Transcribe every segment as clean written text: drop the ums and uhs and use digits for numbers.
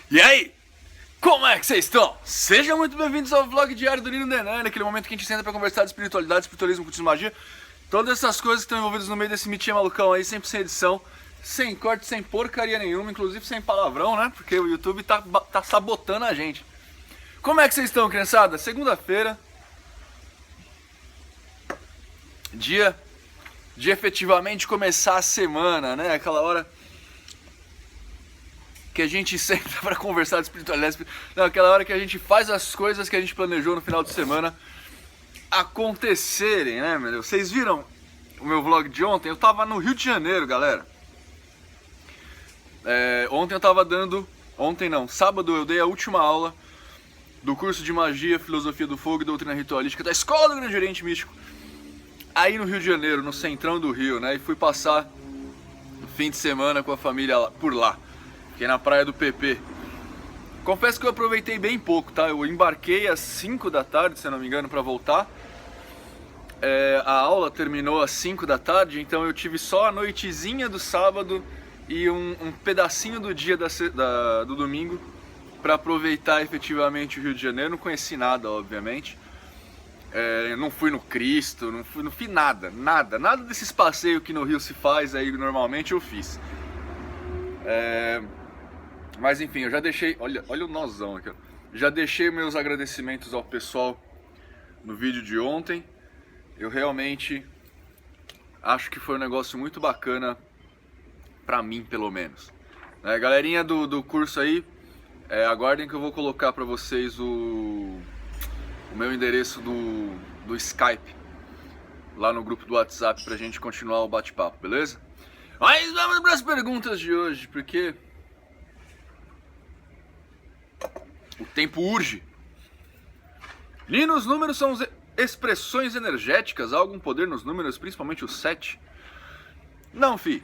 E aí, como é que vocês estão? Sejam muito bem-vindos ao vlog diário do Nino Nenan, naquele momento que a gente senta pra conversar de espiritualidade, espiritualismo, cultismo, magia, todas essas coisas que estão envolvidas no meio desse mitinho malucão aí, sempre sem edição, sem corte, sem porcaria nenhuma, inclusive sem palavrão, né? Porque o YouTube tá sabotando a gente. Como é que vocês estão, criançada? Segunda-feira, dia de efetivamente começar a semana, né? Aquela hora que a gente senta pra conversar de espiritualidade. Não, aquela hora que a gente faz as coisas que a gente planejou no final de semana acontecerem, né, meu Deus? Vocês viram o meu vlog de ontem? Eu tava no Rio de Janeiro, galera. Ontem eu tava dando... Ontem não, sábado eu dei a última aula do curso de Magia, Filosofia do Fogo e Doutrina Ritualística da Escola do Grande Oriente Místico. Aí no Rio de Janeiro, no centrão do Rio, né? E fui passar o fim de semana com a família por lá. Fiquei na praia do PP. Confesso que eu aproveitei bem pouco, tá? Eu embarquei às 5 da tarde, se eu não me engano, pra voltar. A aula terminou às 5 da tarde, então eu tive só a noitezinha do sábado e um pedacinho do dia do domingo pra aproveitar efetivamente o Rio de Janeiro. Não conheci nada, obviamente. Não fui no Cristo, não fiz nada desses passeios que no Rio se faz aí normalmente eu fiz. Mas enfim, eu já deixei, olha o nozão aqui, ó. Já deixei meus agradecimentos ao pessoal no vídeo de ontem. Eu realmente acho que foi um negócio muito bacana pra mim, pelo menos. Galerinha do curso aí, aguardem que eu vou colocar pra vocês o meu endereço do Skype lá no grupo do WhatsApp pra gente continuar o bate-papo, beleza? Mas vamos para as perguntas de hoje, porque o tempo urge. Nino, os números são expressões energéticas? Há algum poder nos números, principalmente o 7? Não, fi.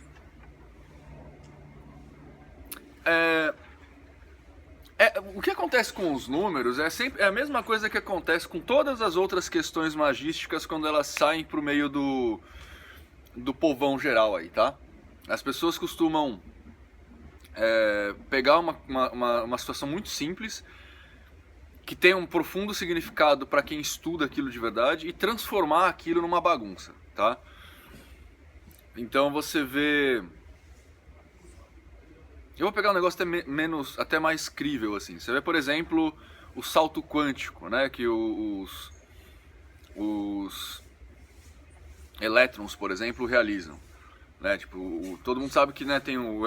O que acontece com os números é a mesma coisa que acontece com todas as outras questões magísticas quando elas saem pro meio do povão geral aí, tá? As pessoas costumam pegar uma situação muito simples, que tem um profundo significado para quem estuda aquilo de verdade, e transformar aquilo numa bagunça, tá? Então você vê... Eu vou pegar um negócio até mais crível, assim. Você vê, por exemplo, o salto quântico, né? Que os elétrons, por exemplo, realizam. Né? Tipo, todo mundo sabe que, né,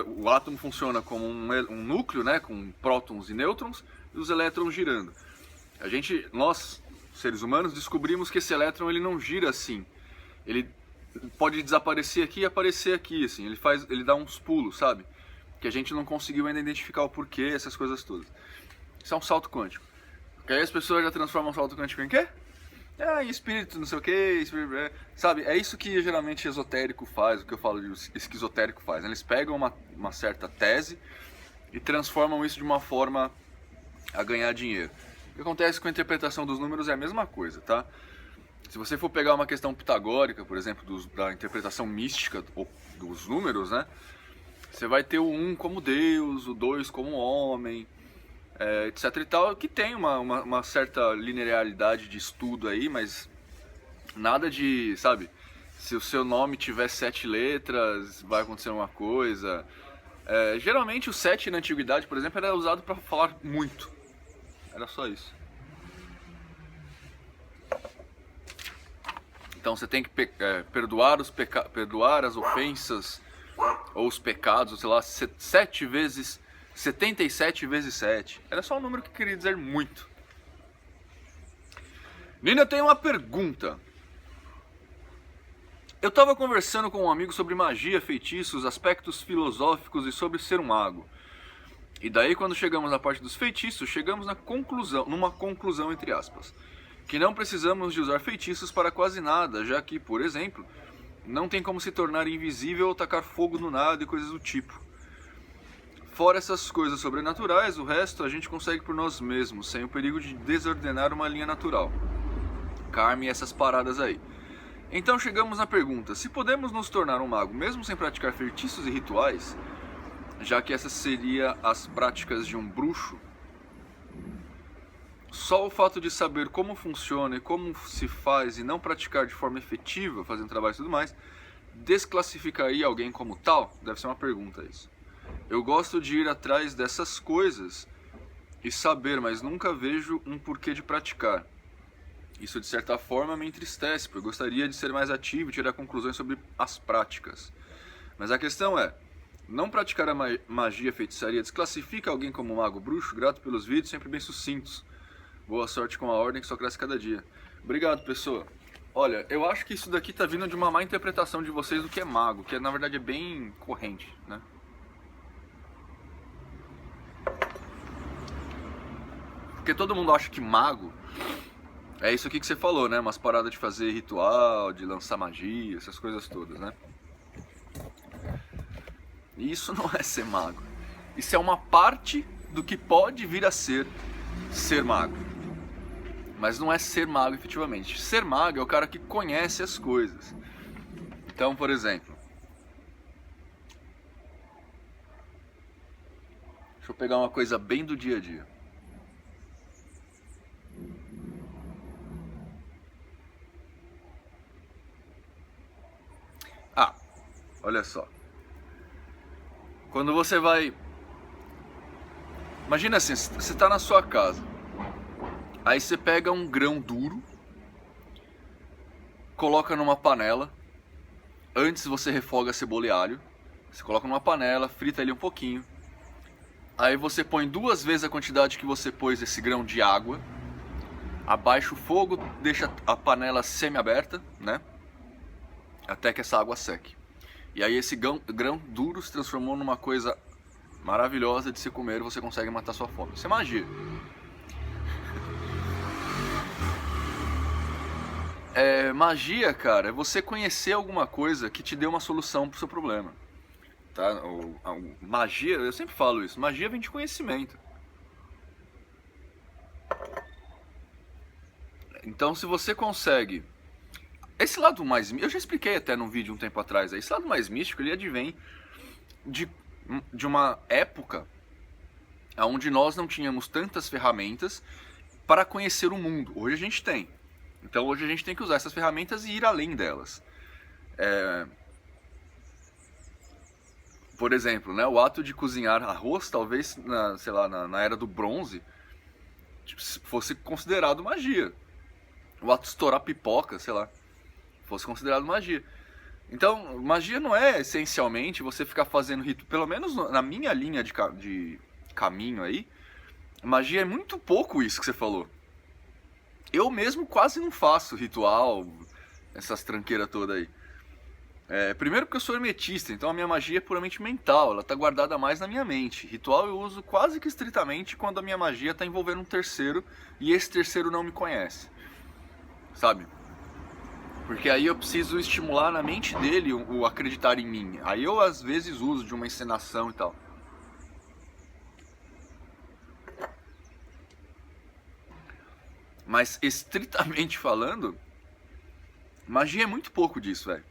o átomo funciona como um núcleo, né, com prótons e nêutrons, e os elétrons girando. Nós, seres humanos, descobrimos que esse elétron ele não gira assim. Ele pode desaparecer aqui e aparecer aqui, assim. Ele dá uns pulos, sabe? Que a gente não conseguiu ainda identificar o porquê, essas coisas todas. Isso é um salto quântico. Porque aí as pessoas já transformam o salto quântico em quê? Em espírito, não sei o que, sabe? É isso que geralmente esotérico faz, o que eu falo de esquizotérico faz. Eles pegam uma certa tese e transformam isso de uma forma a ganhar dinheiro. O que acontece com a interpretação dos números é a mesma coisa, tá? Se você for pegar uma questão pitagórica, por exemplo, da interpretação mística dos números, né? Você vai ter o 1 como Deus, o 2 como homem, etc e tal, que tem uma certa linearidade de estudo aí, mas nada de, sabe, se o seu nome tiver 7 letras, vai acontecer uma coisa. Geralmente o 7 na antiguidade, por exemplo, era usado para falar muito. Era só isso. Então você tem que perdoar as ofensas ou os pecados, sei lá, 77 vezes 7. Era só um número que queria dizer muito. Nina, eu tenho uma pergunta. Eu estava conversando com um amigo sobre magia, feitiços, aspectos filosóficos e sobre ser um mago. E daí, quando chegamos na parte dos feitiços, chegamos numa conclusão entre aspas, que não precisamos de usar feitiços para quase nada, já que, por exemplo, não tem como se tornar invisível ou tacar fogo no nada e coisas do tipo. Fora essas coisas sobrenaturais, o resto a gente consegue por nós mesmos, sem o perigo de desordenar uma linha natural. Karma e essas paradas aí. Então chegamos na pergunta, se podemos nos tornar um mago mesmo sem praticar feitiços e rituais, já que essa seria as práticas de um bruxo, só o fato de saber como funciona e como se faz e não praticar de forma efetiva, fazendo trabalho e tudo mais, desclassificaria alguém como tal? Deve ser uma pergunta isso. Eu gosto de ir atrás dessas coisas e saber, mas nunca vejo um porquê de praticar. Isso de certa forma me entristece, porque eu gostaria de ser mais ativo e tirar conclusões sobre as práticas. Mas a questão é, não praticar a magia, feitiçaria, desclassifica alguém como mago bruxo? Grato pelos vídeos, sempre bem sucintos. Boa sorte com a ordem que só cresce cada dia. Obrigado, pessoa. Olha, eu acho que isso daqui tá vindo de uma má interpretação de vocês do que é mago, que na verdade é bem corrente, né? Porque todo mundo acha que mago é isso aqui que você falou, né? Umas paradas de fazer ritual, de lançar magia, essas coisas todas, né? E isso não é ser mago. Isso é uma parte do que pode vir a ser mago. Mas não é ser mago efetivamente. Ser mago é o cara que conhece as coisas. Então, por exemplo, deixa eu pegar uma coisa bem do dia a dia. Ah, olha só. Quando você vai... Imagina assim, você está na sua casa. Aí você pega um grão duro, coloca numa panela. Antes você refoga cebola e alho. Você coloca numa panela, frita ele um pouquinho. Aí você põe 2 vezes a quantidade que você pôs esse grão de água. Abaixa o fogo, deixa a panela semi-aberta, né? Até que essa água seque. E aí esse grão duro se transformou numa coisa maravilhosa de se comer e você consegue matar sua fome. Isso é magia. Magia, cara, é você conhecer alguma coisa que te dê uma solução pro seu problema. Tá? Magia, eu sempre falo isso, magia vem de conhecimento. Então se você consegue... Esse lado mais... Eu já expliquei até num vídeo um tempo atrás, esse lado mais místico, ele advém de uma época onde nós não tínhamos tantas ferramentas para conhecer o mundo. Hoje a gente tem. Então hoje a gente tem que usar essas ferramentas e ir além delas. Por exemplo, né, o ato de cozinhar arroz, talvez sei lá, na era do bronze, fosse considerado magia. O ato de estourar pipoca, sei lá, fosse considerado magia. Então, magia não é essencialmente você ficar fazendo ritual, pelo menos na minha linha de caminho aí, magia é muito pouco isso que você falou. Eu mesmo quase não faço ritual, essas tranqueiras todas aí. Primeiro porque eu sou hermetista, então a minha magia é puramente mental, ela está guardada mais na minha mente. Ritual eu uso quase que estritamente quando a minha magia está envolvendo um terceiro e esse terceiro não me conhece, sabe? Porque aí eu preciso estimular na mente dele o acreditar em mim. Aí eu às vezes uso de uma encenação e tal. Mas estritamente falando, magia é muito pouco disso, velho.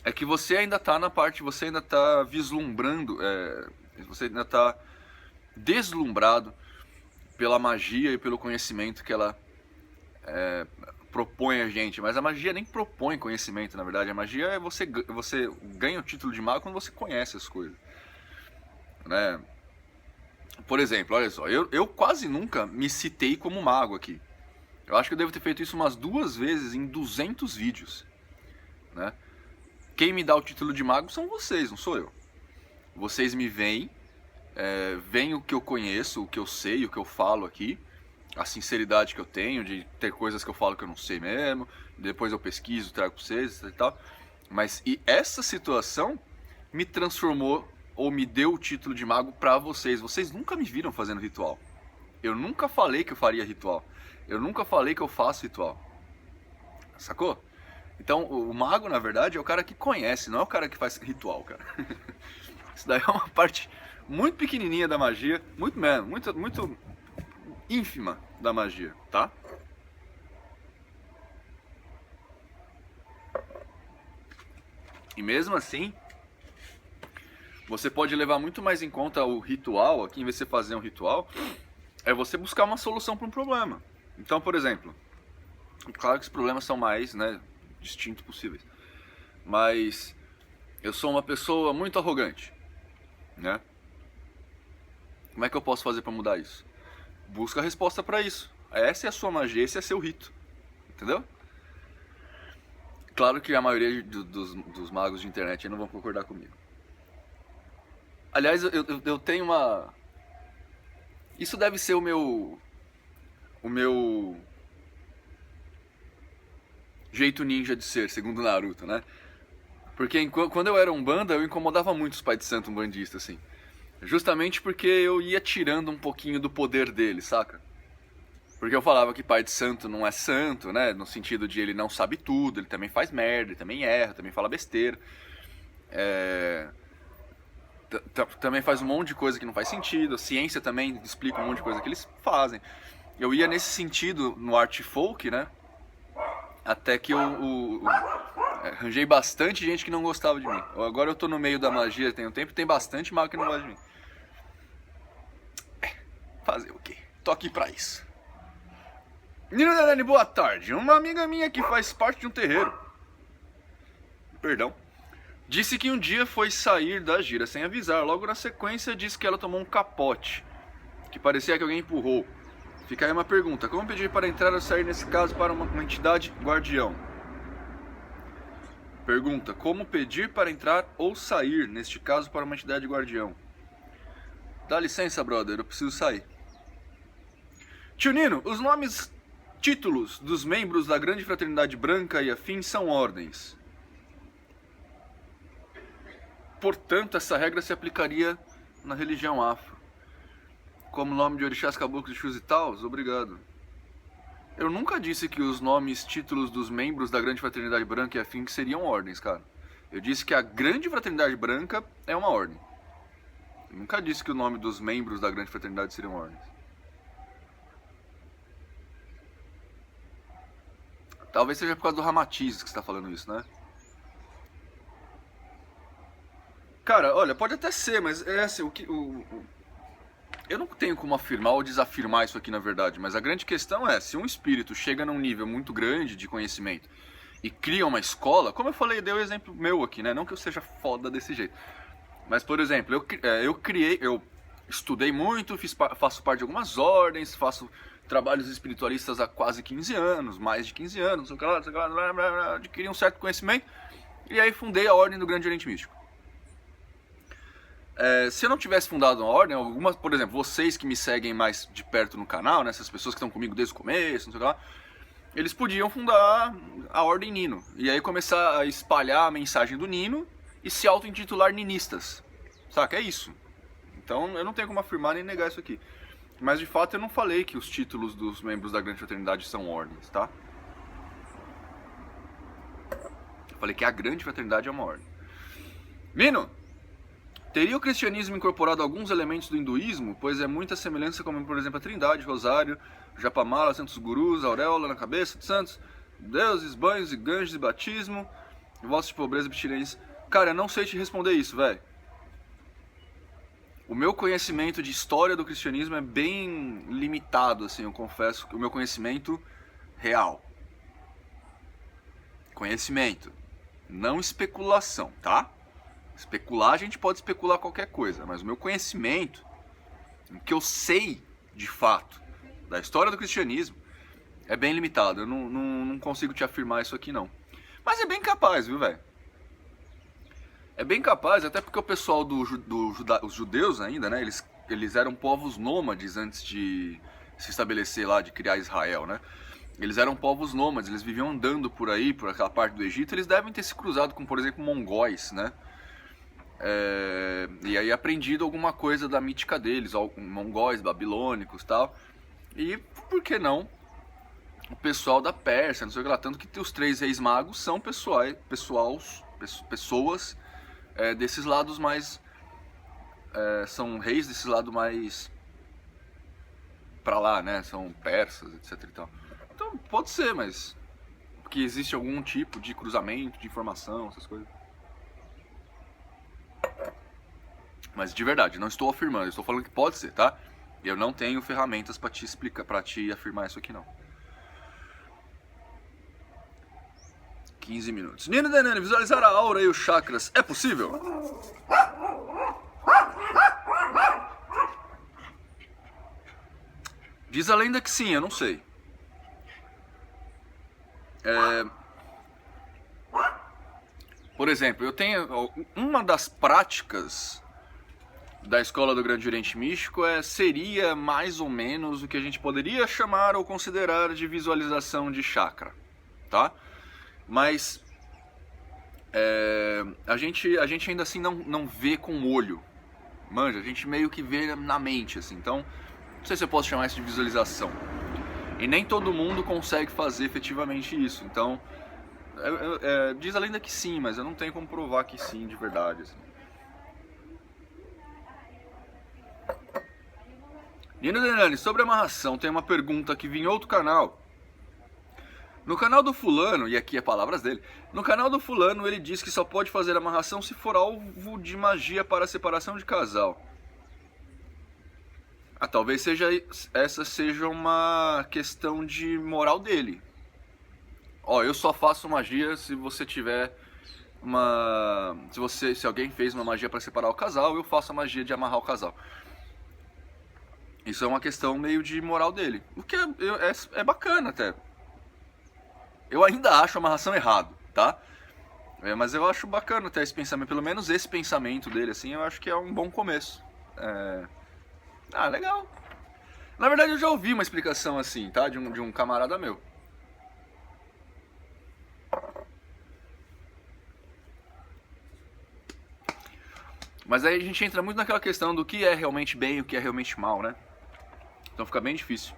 É que você ainda tá na parte, você ainda tá vislumbrando, você ainda tá deslumbrado pela magia e pelo conhecimento que ela propõe a gente. Mas a magia nem propõe conhecimento, na verdade. A magia é você ganha o título de mago quando você conhece as coisas, né? Por exemplo, olha só, eu quase nunca me citei como mago aqui. Eu acho que eu devo ter feito isso umas 2 vezes em 200 vídeos, né? Quem me dá o título de mago são vocês, não sou eu. Vocês me veem, veem o que eu conheço, o que eu sei, o que eu falo aqui, a sinceridade que eu tenho de ter coisas que eu falo que eu não sei mesmo, depois eu pesquiso, trago pra vocês e tal. Mas essa situação me transformou ou me deu o título de mago pra vocês. Vocês nunca me viram fazendo ritual. Eu nunca falei que eu faria ritual. Eu nunca falei que eu faço ritual. Sacou? Então, o mago, na verdade, é o cara que conhece, não é o cara que faz ritual, cara. Isso daí é uma parte muito pequenininha da magia, muito ínfima da magia, tá? E mesmo assim, você pode levar muito mais em conta o ritual, aqui em vez de você fazer um ritual, é você buscar uma solução para um problema. Então, por exemplo, claro que os problemas são mais, né, distintos possíveis, mas eu sou uma pessoa muito arrogante, né? Como é que eu posso fazer para mudar isso? Busca a resposta para isso. Essa é a sua magia, esse é seu rito, entendeu? Claro que a maioria dos magos de internet não vão concordar comigo. Aliás, eu tenho uma... Isso deve ser o meu jeito ninja de ser, segundo Naruto, né? Porque quando eu era umbanda, eu incomodava muito os pais de santo umbandistas, assim. Justamente porque eu ia tirando um pouquinho do poder dele, saca? Porque eu falava que pai de santo não é santo, né? No sentido de ele não sabe tudo, ele também faz merda, ele também erra, também fala besteira. Também faz um monte de coisa que não faz sentido. A ciência também explica um monte de coisa que eles fazem. Eu ia nesse sentido no art folk, né? Até que eu arranjei bastante gente que não gostava de mim. Agora eu tô no meio da magia tem um tempo e tem bastante mago que não gosta de mim. Fazer o quê? Tô aqui pra isso. Nino Dani, boa tarde. Uma amiga minha que faz parte de um terreiro, perdão, disse que um dia foi sair da gira sem avisar. Logo na sequência disse que ela tomou um capote, que parecia que alguém empurrou. Fica aí uma pergunta: como pedir para entrar ou sair nesse caso para uma entidade guardião? Pergunta: como pedir para entrar ou sair neste caso para uma entidade guardião? Dá licença, brother, eu preciso sair. Tio Nino, os nomes, títulos dos membros da Grande Fraternidade Branca e afins são ordens. Portanto, essa regra se aplicaria na religião afro. Como nome de orixás, caboclos, chus e tals? Obrigado. Eu nunca disse que os nomes, títulos dos membros da Grande Fraternidade Branca e afins seriam ordens, cara. Eu disse que a Grande Fraternidade Branca é uma ordem. Eu nunca disse que o nome dos membros da Grande Fraternidade seriam ordens. Talvez seja por causa do Ramatiz que você tá falando isso, né? Cara, olha, pode até ser, mas é assim, eu não tenho como afirmar ou desafirmar isso aqui na verdade, mas a grande questão é, se um espírito chega num nível muito grande de conhecimento e cria uma escola, como eu falei, dei um exemplo meu aqui, né? Não que eu seja foda desse jeito. Mas, por exemplo, eu estudei muito, faço parte de algumas ordens, faço trabalhos espiritualistas há quase 15 anos, mais de 15 anos, adquiri um certo conhecimento, e aí fundei a Ordem do Grande Oriente Místico. Se eu não tivesse fundado uma ordem, algumas, por exemplo, vocês que me seguem mais de perto no canal, né, essas pessoas que estão comigo desde o começo, não sei o que lá, eles podiam fundar a Ordem Nino, e aí começar a espalhar a mensagem do Nino e se auto-intitular ninistas, saca? É isso. Então eu não tenho como afirmar nem negar isso aqui. Mas de fato eu não falei que os títulos dos membros da Grande Fraternidade são ordens, tá? Eu falei que a Grande Fraternidade é uma ordem. Nino, teria o cristianismo incorporado alguns elementos do hinduísmo? Pois é muita semelhança, como por exemplo a Trindade, Rosário, Japamala, Santos Gurus, auréola na cabeça de santos, deuses, banhos e ganjos e batismo, votos de pobreza e abstinência. Cara, eu não sei te responder isso, velho. O meu conhecimento de história do cristianismo é bem limitado, assim, eu confesso. O meu conhecimento real. Conhecimento. Não especulação, tá? Especular, a gente pode especular qualquer coisa, mas o meu conhecimento, o que eu sei de fato da história do cristianismo, é bem limitado. Eu não consigo te afirmar isso aqui, não. Mas é bem capaz, viu, velho? É bem capaz, até porque o pessoal os judeus ainda, né, eles eram povos nômades antes de se estabelecer lá, de criar Israel, né? Eles eram povos nômades, eles viviam andando por aí, por aquela parte do Egito, eles devem ter se cruzado com, por exemplo, mongóis, né? E aí aprendido alguma coisa da mítica deles, mongóis, babilônicos e tal. E, por que não, o pessoal da Pérsia, não sei o que lá, tanto que os 3 reis magos são pessoas desses lados mais... são reis desses lados mais... pra lá, né? São persas, etc e tal. Então, pode ser, mas... que existe algum tipo de cruzamento, de informação, essas coisas. Mas de verdade, não estou afirmando, estou falando que pode ser, tá? Eu não tenho ferramentas para te explicar, para te afirmar isso aqui não. 15 minutos. Nino Denani, visualizar a aura e os chakras é possível? Diz a lenda que sim, eu não sei. Por exemplo, eu tenho uma das práticas da escola do Grande Oriente Místico seria mais ou menos o que a gente poderia chamar ou considerar de visualização de chakra, tá? Mas a gente ainda assim não vê com o olho, manja, a gente meio que vê na mente, assim, então não sei se eu posso chamar isso de visualização. E nem todo mundo consegue fazer efetivamente isso, então diz a lenda que sim, mas eu não tenho como provar que sim de verdade, assim. Nino Denani, sobre amarração, tem uma pergunta que vinha em outro canal. No canal do fulano, e aqui é palavras dele, no canal do fulano ele diz que só pode fazer amarração se for alvo de magia para separação de casal. Talvez essa seja uma questão de moral dele. Ó, eu só faço magia se você tiver uma... Se alguém fez uma magia para separar o casal, eu faço a magia de amarrar o casal. Isso é uma questão meio de moral dele. O que é bacana até. Eu ainda acho a amarração errado, tá? Mas eu acho bacana até esse pensamento, pelo menos esse pensamento dele, assim, eu acho que é um bom começo. Legal. Na verdade eu já ouvi uma explicação assim, tá? De um camarada meu. Mas aí a gente entra muito naquela questão do que é realmente bem e o que é realmente mal, né? Então fica bem difícil.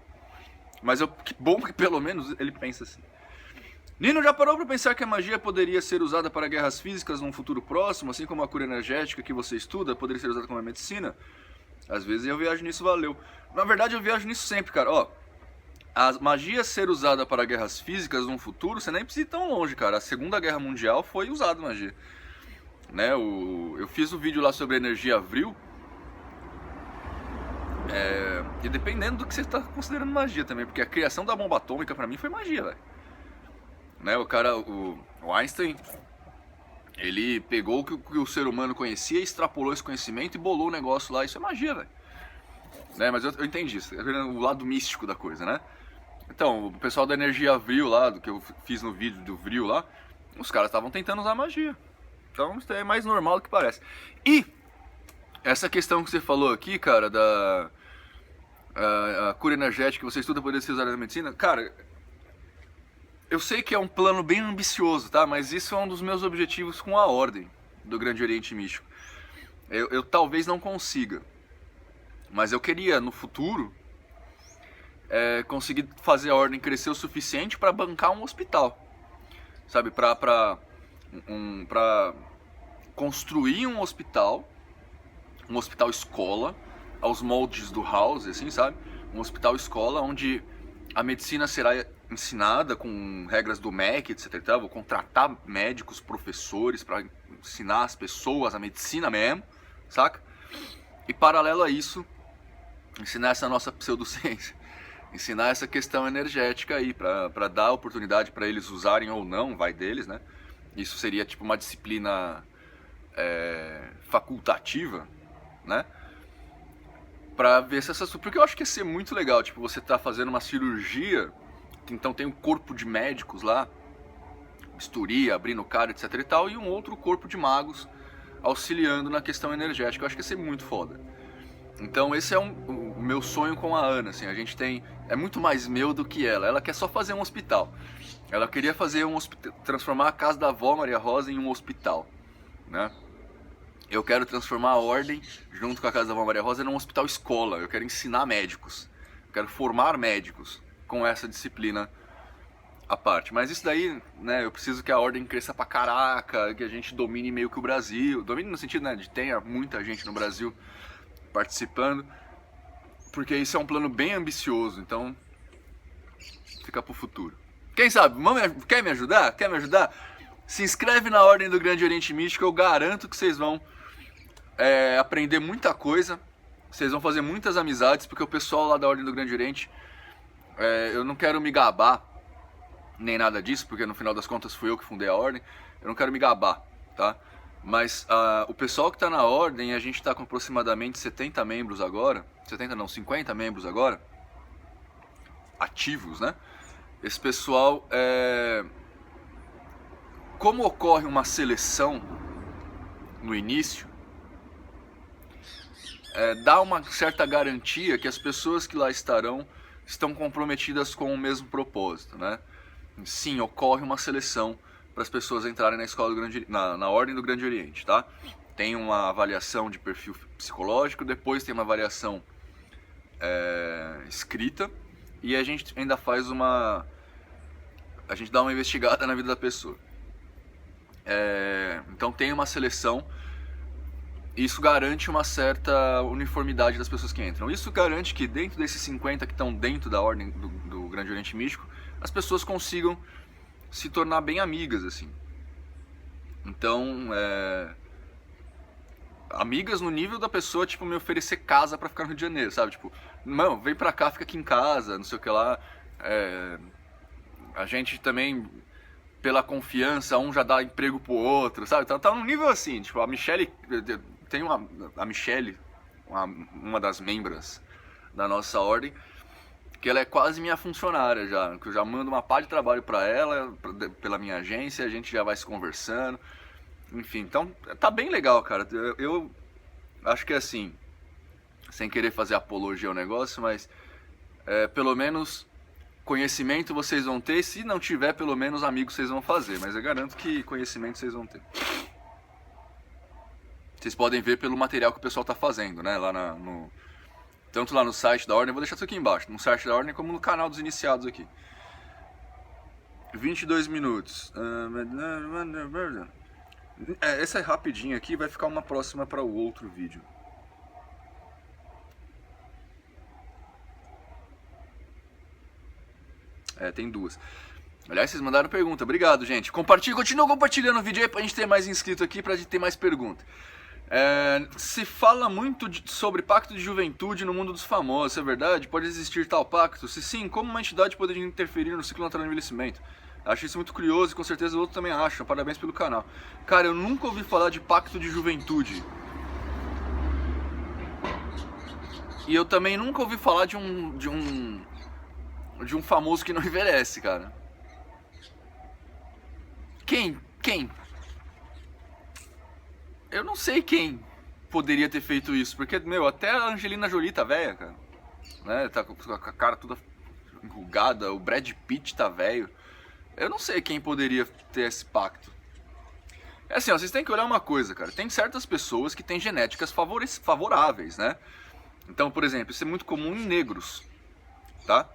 Mas que bom que pelo menos ele pensa assim. Nino, já parou para pensar que a magia poderia ser usada para guerras físicas num futuro próximo, assim como a cura energética que você estuda poderia ser usada como a medicina? Às vezes eu viajo nisso, valeu. Na verdade eu viajo nisso sempre, cara. Ó, a magia ser usada para guerras físicas num futuro, você nem precisa ir tão longe, cara. A Segunda Guerra Mundial foi usada magia. Né, eu fiz um vídeo lá sobre energia Avril. E dependendo do que você está considerando magia também, porque a criação da bomba atômica pra mim foi magia, velho. Né, o Einstein, ele pegou o que o ser humano conhecia, extrapolou esse conhecimento e bolou o negócio lá. Isso é magia, velho. Né, mas eu entendi isso, o lado místico da coisa, né? Então, o pessoal da energia Avril lá, do que eu fiz no vídeo do Vril lá, os caras estavam tentando usar magia. Então isso é mais normal do que parece. E essa questão que você falou aqui, cara, a cura energética que você estuda poder ser usada na medicina, cara, eu sei que é um plano bem ambicioso, tá? Mas isso é um dos meus objetivos com a Ordem do Grande Oriente Místico. Eu talvez não consiga, mas eu queria no futuro conseguir fazer a Ordem crescer o suficiente para bancar um hospital, sabe? Para construir um hospital escola, aos moldes do House, assim, sabe? Um hospital escola onde a medicina será ensinada com regras do MEC, etc. Vou contratar médicos, professores para ensinar as pessoas a medicina mesmo, saca? E paralelo a isso, ensinar essa nossa pseudociência, ensinar essa questão energética aí, para dar oportunidade para eles usarem ou não, vai deles, né? Isso seria tipo uma disciplina facultativa, né? Pra ver se essa... Porque eu acho que ia ser muito legal, tipo, você tá fazendo uma cirurgia, então tem um corpo de médicos lá, bisturi, abrindo o cara, etc e tal, e um outro corpo de magos auxiliando na questão energética. Eu acho que ia ser muito foda. Então esse é o meu sonho com a Ana, assim, a gente tem... É muito mais meu do que ela quer só fazer um hospital. Ela queria fazer transformar a casa da avó Maria Rosa em um hospital, né? Eu quero transformar a Ordem, junto com a casa da avó Maria Rosa, num hospital escola. Eu quero ensinar médicos. Eu quero formar médicos com essa disciplina à parte. Mas isso daí, né, eu preciso que a Ordem cresça pra caraca, que a gente domine meio que o Brasil. Domine no sentido, né, de tenha muita gente no Brasil participando. Porque isso é um plano bem ambicioso, então fica pro futuro. Quem sabe? Quer me ajudar? Quer me ajudar? Se inscreve na Ordem do Grande Oriente Místico, eu garanto que vocês vão aprender muita coisa, vocês vão fazer muitas amizades, porque o pessoal lá da Ordem do Grande Oriente, eu não quero me gabar, nem nada disso, porque no final das contas fui eu que fundei a Ordem, eu não quero me gabar, tá? Mas o pessoal que está na Ordem, a gente está com aproximadamente 70 membros agora, 70 não, 50 membros agora, ativos, né? Esse pessoal, como ocorre uma seleção no início, dá uma certa garantia que as pessoas que lá estarão estão comprometidas com o mesmo propósito, né? Sim, ocorre uma seleção para as pessoas entrarem na escola do na Ordem do Grande Oriente, tá? Tem uma avaliação de perfil psicológico, depois tem uma avaliação escrita, e a gente ainda faz a gente dá uma investigada na vida da pessoa. Então tem uma seleção. Isso garante uma certa uniformidade das pessoas que entram. Isso garante que dentro desses 50 que estão dentro da Ordem do Grande Oriente Místico, as pessoas consigam se tornar bem amigas, assim. Então, amigas no nível da pessoa, tipo, me oferecer casa pra ficar no Rio de Janeiro, sabe? Tipo, não, vem pra cá, fica aqui em casa, não sei o que lá. A gente também, pela confiança, um já dá emprego pro outro, sabe? Tá num nível assim, tipo, a Michelle... Tem a Michelle, uma das membros da nossa ordem, que ela é quase minha funcionária já, que eu já mando uma pá de trabalho para ela, pela minha agência, a gente já vai se conversando, enfim, então tá bem legal, cara. Eu acho que assim, sem querer fazer apologia ao negócio, mas pelo menos conhecimento vocês vão ter, se não tiver, pelo menos amigos vocês vão fazer, mas eu garanto que conhecimento vocês vão ter. Vocês podem ver pelo material que o pessoal está fazendo, né? Lá tanto lá no site da Ordem, eu vou deixar isso aqui embaixo, no site da Ordem como no canal dos iniciados aqui. 22 minutos. Essa é rapidinha aqui, vai ficar uma próxima para o outro vídeo. Tem duas. Aliás, vocês mandaram pergunta. Obrigado, gente. Continua compartilhando o vídeo aí pra gente ter mais inscrito aqui, pra gente ter mais pergunta. Se fala muito sobre pacto de juventude no mundo dos famosos, é verdade? Pode existir tal pacto? Se sim, como uma entidade poderia interferir no ciclo natural de envelhecimento? Acho isso muito curioso e com certeza outros também acham. Parabéns pelo canal. Cara, eu nunca ouvi falar de pacto de juventude. E eu também nunca ouvi falar de um famoso que não envelhece, cara. Quem? Eu não sei quem poderia ter feito isso, porque, meu, até a Angelina Jolie tá velha, cara. Né? Tá com a cara toda enrugada, o Brad Pitt tá velho. Eu não sei quem poderia ter esse pacto. É assim, ó, vocês têm que olhar uma coisa, cara. Tem certas pessoas que têm genéticas favoráveis, né? Então, por exemplo, isso é muito comum em negros, tá?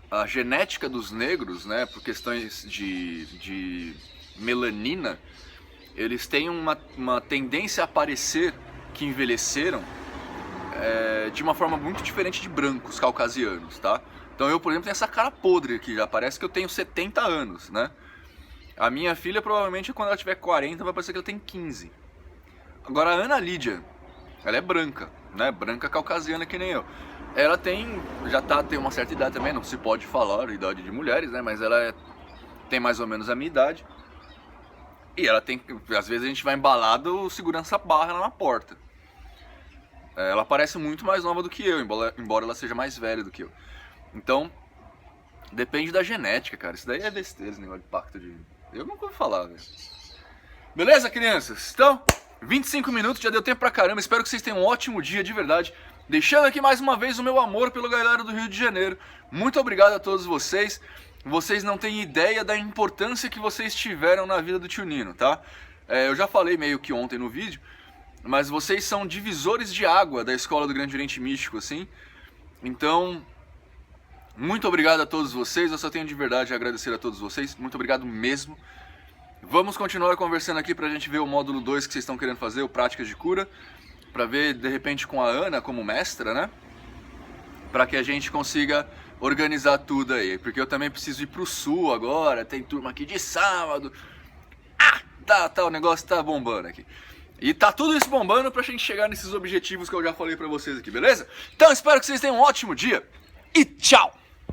A genética dos negros, né, por questões de melanina, eles têm uma tendência a parecer que envelheceram de uma forma muito diferente de brancos caucasianos, tá? Então eu, por exemplo, tenho essa cara podre aqui, já parece que eu tenho 70 anos, né? A minha filha, provavelmente, quando ela tiver 40, vai parecer que ela tem 15. Agora, a Ana Lídia, ela é branca, né? Branca caucasiana que nem eu. Ela tem uma certa idade também, não se pode falar a idade de mulheres, né? Mas ela tem mais ou menos a minha idade. E ela tem, às vezes a gente vai embalado, o segurança barra ela na porta. Ela parece muito mais nova do que eu, embora ela seja mais velha do que eu. Então, depende da genética, cara. Isso daí é besteira, esse negócio de pacto de... Eu nunca ouvi falar, velho. Beleza, crianças? Então, 25 minutos, já deu tempo pra caramba. Espero que vocês tenham um ótimo dia, de verdade. Deixando aqui mais uma vez o meu amor pelo galera do Rio de Janeiro. Muito obrigado a todos vocês. Vocês não têm ideia da importância que vocês tiveram na vida do tio Nino, tá? Eu já falei meio que ontem no vídeo, mas vocês são divisores de água da Escola do Grande Oriente Místico, assim. Então, muito obrigado a todos vocês. Eu só tenho de verdade a agradecer a todos vocês. Muito obrigado mesmo. Vamos continuar conversando aqui pra gente ver o módulo 2 que vocês estão querendo fazer, o Práticas de Cura. Pra ver, de repente, com a Ana como mestra, né? Pra que a gente consiga organizar tudo aí. Porque eu também preciso ir pro sul agora, tem turma aqui de sábado. O negócio tá bombando aqui. E tá tudo isso bombando pra gente chegar nesses objetivos que eu já falei pra vocês aqui, beleza? Então espero que vocês tenham um ótimo dia e tchau!